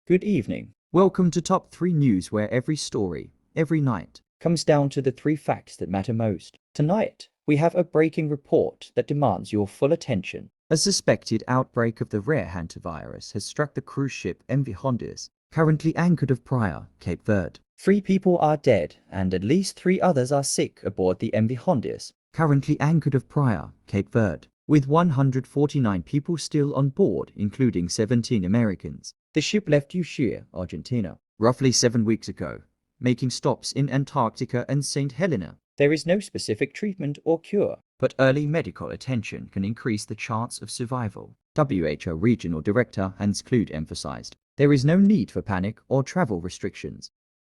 Good evening. Welcome to Top 3 News, where every story, every night, comes down to the 3 facts that matter most. Tonight, we have a breaking report that demands your full attention. A suspected outbreak of the rare Hantavirus has struck the cruise ship MV Hondius, currently anchored off Praia, Cape Verde. 3 people are dead, and at least 3 others are sick aboard the MV Hondius, currently anchored off Praia, Cape Verde, with 149 people still on board, including 17 Americans. The ship left Ushuaia, Argentina, roughly 7 weeks ago, making stops in Antarctica and St. Helena. There is no specific treatment or cure, but early medical attention can increase the chance of survival. WHO Regional Director Hans Klude emphasized, there is no need for panic or travel restrictions.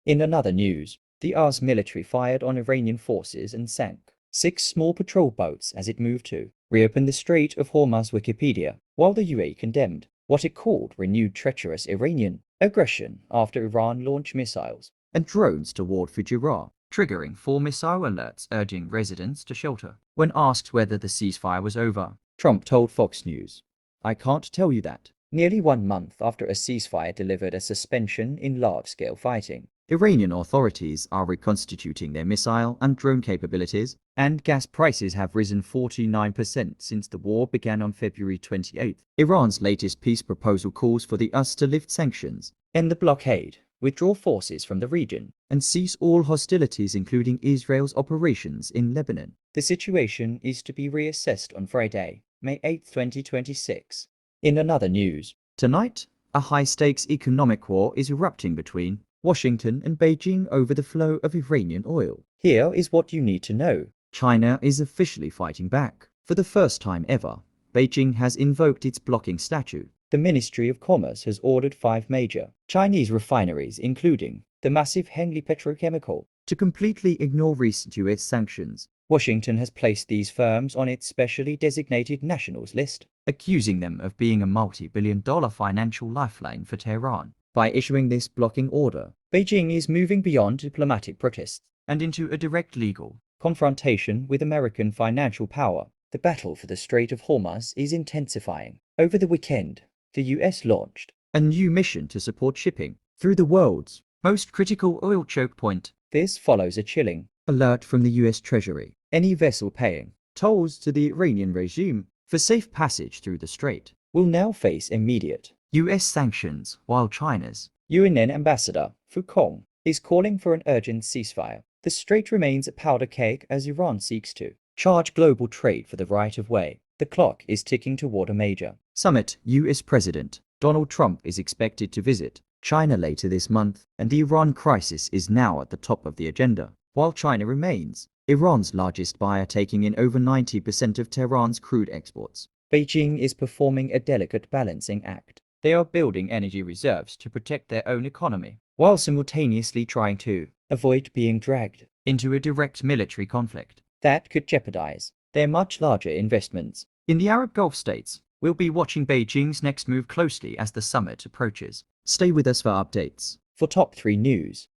In another news, the US military fired on Iranian forces and sank 6 small patrol boats as it moved to reopen the Strait of Hormuz. Wikipedia, while the UAE condemned what it called renewed treacherous Iranian aggression after Iran launched missiles and drones toward Fujairah, triggering 4 missile alerts urging residents to shelter. When asked whether the ceasefire was over, Trump told Fox News, "I can't tell you that." Nearly 1 month after a ceasefire delivered a suspension in large-scale fighting, Iranian authorities are reconstituting their missile and drone capabilities, and gas prices have risen 49% since the war began on February 28. Iran's latest peace proposal calls for the US to lift sanctions, end the blockade, withdraw forces from the region, and cease all hostilities, including Israel's operations in Lebanon. The situation is to be reassessed on Friday, May 8, 2026. In another news, tonight, a high-stakes economic war is erupting between Washington and Beijing over the flow of Iranian oil. Here is what you need to know. China is officially fighting back. For the first time ever, Beijing has invoked its blocking statute. The Ministry of Commerce has ordered 5 major Chinese refineries, including the massive Hengley Petrochemical, to completely ignore recent US sanctions. Washington has placed these firms on its specially designated nationals list, accusing them of being a multi-billion-dollar financial lifeline for Tehran. By issuing this blocking order, Beijing is moving beyond diplomatic protests and into a direct legal confrontation with American financial power. The battle for the Strait of Hormuz is intensifying. Over the weekend, the US launched a new mission to support shipping through the world's most critical oil choke point. This follows a chilling alert from the US Treasury. Any vessel paying tolls to the Iranian regime for safe passage through the strait will now face immediate US sanctions, while China's UN ambassador, Fu Kong, is calling for an urgent ceasefire. The strait remains a powder keg as Iran seeks to charge global trade for the right of way. The clock is ticking toward a major summit. US President Donald Trump is expected to visit China later this month, and the Iran crisis is now at the top of the agenda. While China remains Iran's largest buyer, taking in over 90% of Tehran's crude exports, Beijing is performing a delicate balancing act. They are building energy reserves to protect their own economy, while simultaneously trying to avoid being dragged into a direct military conflict that could jeopardize their much larger investments in the Arab Gulf states. We'll be watching Beijing's next move closely as the summit approaches. Stay with us for updates. For Top 3 News,